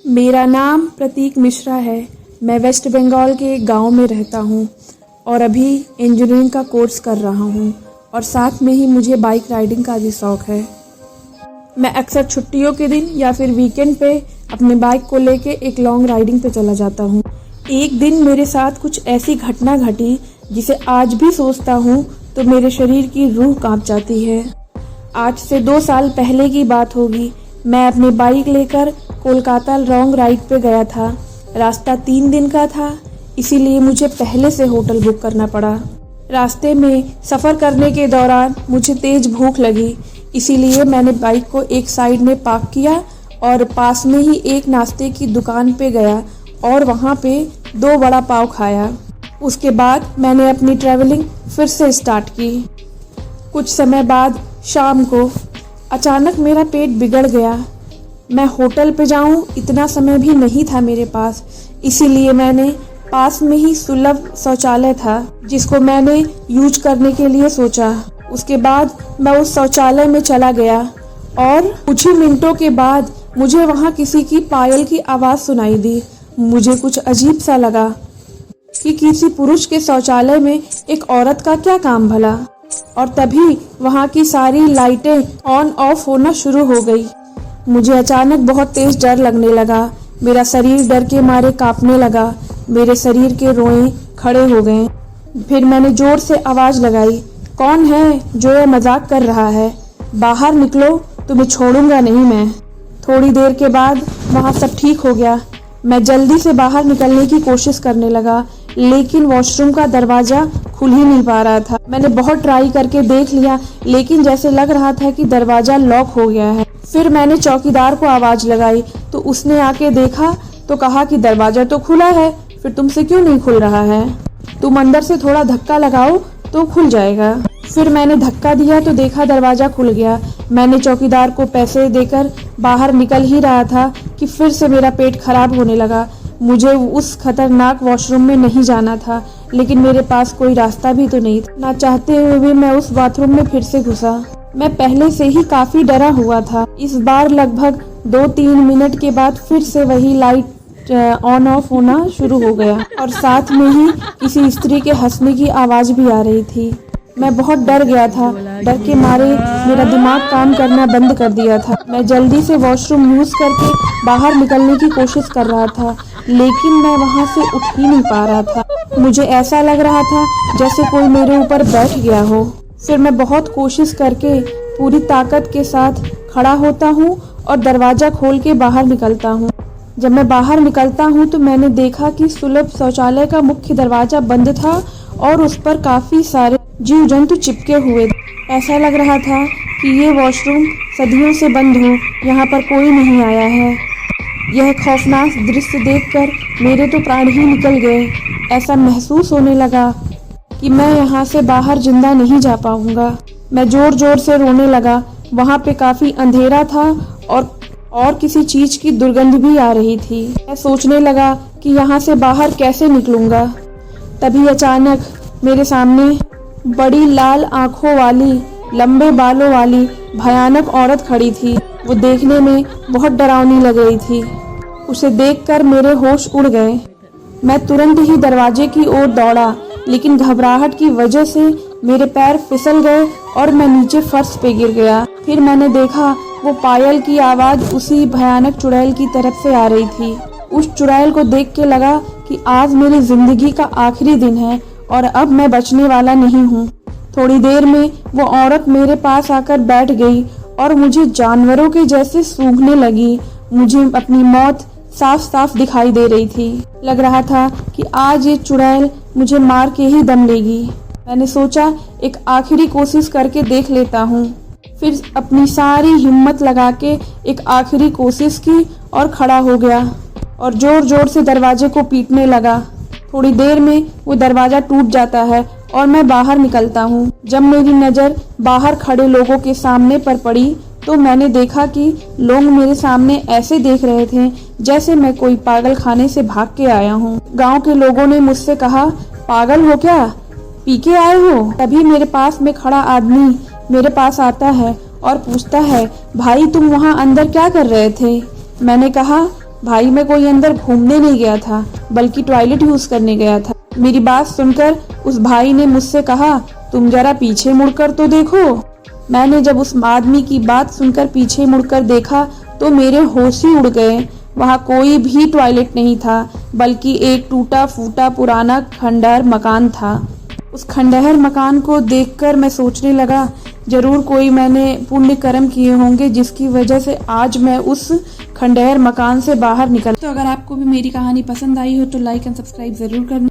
मेरा नाम प्रतीक मिश्रा है। मैं वेस्ट बंगाल के एक गांव में रहता हूं और अभी इंजीनियरिंग का कोर्स कर रहा हूं और साथ में ही मुझे बाइक राइडिंग का भी शौक है। मैं अक्सर छुट्टियों के दिन या फिर वीकेंड पे अपने बाइक को लेके एक लॉन्ग राइडिंग पे चला जाता हूं। एक दिन मेरे साथ कुछ ऐसी घटना घटी जिसे आज भी सोचता हूं तो मेरे शरीर की रूह कांप जाती है। आज से 2 साल पहले की बात होगी। मैं अपनी बाइक लेकर कोलकाता लॉन्ग राइड पे गया था। रास्ता 3 दिन का था, इसीलिए मुझे पहले से होटल बुक करना पड़ा। रास्ते में सफ़र करने के दौरान मुझे तेज़ भूख लगी, इसीलिए मैंने बाइक को एक साइड में पार्क किया और पास में ही एक नाश्ते की दुकान पे गया और वहाँ पे 2 वड़ा पाव खाया। उसके बाद मैंने अपनी ट्रैवलिंग फिर से स्टार्ट की। कुछ समय बाद शाम को अचानक मेरा पेट बिगड़ गया। मैं होटल पे जाऊं इतना समय भी नहीं था मेरे पास, इसीलिए मैंने पास में ही सुलभ शौचालय था जिसको मैंने यूज करने के लिए सोचा। उसके बाद मैं उस शौचालय में चला गया और कुछ ही मिनटों के बाद मुझे वहां किसी की पायल की आवाज़ सुनाई दी। मुझे कुछ अजीब सा लगा कि किसी पुरुष के शौचालय में एक औरत का क्या काम भला, और तभी वहां की सारी लाइटें ऑन ऑफ होना शुरू हो गई। मुझे अचानक बहुत तेज डर लगने लगा। मेरा शरीर डर के मारे कांपने लगा। मेरे शरीर के रोए खड़े हो गए। फिर मैंने जोर से आवाज़ लगाई, कौन है जो ये मजाक कर रहा है? बाहर निकलो, तुम्हें छोड़ूंगा नहीं मैं। थोड़ी देर के बाद वहाँ सब ठीक हो गया। मैं जल्दी से बाहर निकलने की कोशिश करने लगा, लेकिन वॉशरूम का दरवाज़ा खुल ही नहीं पा रहा था। मैंने बहुत ट्राई करके देख लिया, लेकिन जैसे लग रहा था कि दरवाज़ा लॉक हो गया है। फिर मैंने चौकीदार को आवाज़ लगाई तो उसने आके देखा तो कहा कि दरवाज़ा तो खुला है, फिर तुमसे क्यों नहीं खुल रहा है? तुम अंदर से थोड़ा धक्का लगाओ तो खुल जाएगा। फिर मैंने धक्का दिया तो देखा दरवाज़ा खुल गया। मैंने चौकीदार को पैसे देकर बाहर निकल ही रहा था कि फिर से मेरा पेट खराब होने लगा। मुझे उस खतरनाक वॉशरूम में नहीं जाना था, लेकिन मेरे पास कोई रास्ता भी तो नहीं था। ना चाहते हुए भी मैं उस बाथरूम में फिर से घुसा। मैं पहले से ही काफ़ी डरा हुआ था। इस बार लगभग 2-3 मिनट के बाद फिर से वही लाइट ऑन ऑफ होना शुरू हो गया और साथ में ही किसी स्त्री के हंसने की आवाज़ भी आ रही थी। मैं बहुत डर गया था। डर के मारे मेरा दिमाग काम करना बंद कर दिया था। मैं जल्दी से वॉशरूम यूज़ करके बाहर निकलने की कोशिश कर रहा था, लेकिन मैं वहाँ से उठ ही नहीं पा रहा था। मुझे ऐसा लग रहा था जैसे कोई मेरे ऊपर बैठ गया हो। फिर मैं बहुत कोशिश करके पूरी ताकत के साथ खड़ा होता हूँ और दरवाज़ा खोल के बाहर निकलता हूँ। जब मैं बाहर निकलता हूँ तो मैंने देखा कि सुलभ शौचालय का मुख्य दरवाज़ा बंद था और उस पर काफ़ी सारे जीव जंतु चिपके हुए थे। ऐसा लग रहा था कि ये वॉशरूम सदियों से बंद हो, यहाँ पर कोई नहीं आया है। यह खौफनाक दृश्य देखकर मेरे तो प्राण ही निकल गए। ऐसा महसूस होने लगा कि मैं यहाँ से बाहर जिंदा नहीं जा पाऊंगा। मैं जोर जोर से रोने लगा। वहाँ पे काफ़ी अंधेरा था और किसी चीज़ की दुर्गंध भी आ रही थी। मैं सोचने लगा कि यहाँ से बाहर कैसे निकलूंगा। तभी अचानक मेरे सामने बड़ी लाल आँखों वाली, लंबे बालों वाली भयानक औरत खड़ी थी। वो देखने में बहुत डरावनी लग रही थी। उसे देखकर मेरे होश उड़ गए। मैं तुरंत ही दरवाजे की ओर दौड़ा, लेकिन घबराहट की वजह से मेरे पैर फिसल गए और मैं नीचे फर्श पे गिर गया। फिर मैंने देखा वो पायल की आवाज़ उसी भयानक चुड़ैल की तरफ से आ रही थी। उस चुड़ैल को देख के लगा कि आज मेरी जिंदगी का आखिरी दिन है और अब मैं बचने वाला नहीं हूँ। थोड़ी देर में वो औरत मेरे पास आकर बैठ गई और मुझे जानवरों के जैसे सूंघने लगी। मुझे अपनी मौत साफ साफ दिखाई दे रही थी। लग रहा था कि आज ये चुड़ैल मुझे मार के ही दम लेगी। मैंने सोचा एक आखिरी कोशिश करके देख लेता हूँ। फिर अपनी सारी हिम्मत लगा के एक आखिरी कोशिश की और खड़ा हो गया और जोर जोर से दरवाजे को पीटने लगा। थोड़ी देर में वो दरवाज़ा टूट जाता है और मैं बाहर निकलता हूँ। जब मेरी नज़र बाहर खड़े लोगों के सामने पर पड़ी तो मैंने देखा कि लोग मेरे सामने ऐसे देख रहे थे जैसे मैं कोई पागल खाने से भाग के आया हूँ। गांव के लोगों ने मुझसे कहा, पागल हो क्या, पी के आए हो? तभी मेरे पास में खड़ा आदमी मेरे पास आता है और पूछता है, भाई तुम वहाँ अंदर क्या कर रहे थे? मैंने कहा, भाई मैं कोई अंदर घूमने नहीं गया था, बल्कि टॉयलेट यूज करने गया था। मेरी बात सुनकर उस भाई ने मुझसे कहा, तुम जरा पीछे मुड़कर तो देखो। मैंने जब उस आदमी की बात सुनकर पीछे मुड़कर देखा तो मेरे होश ही उड़ गए। वहाँ कोई भी टॉयलेट नहीं था, बल्कि एक टूटा फूटा पुराना खंडहर मकान था। उस खंडहर मकान को देखकर मैं सोचने लगा, जरूर कोई मैंने पुण्य कर्म किए होंगे जिसकी वजह से आज मैं उस खंडहर मकान से बाहर निकल। तो अगर आपको भी मेरी कहानी पसंद आई हो तो लाइक एंड सब्सक्राइब जरूर करना।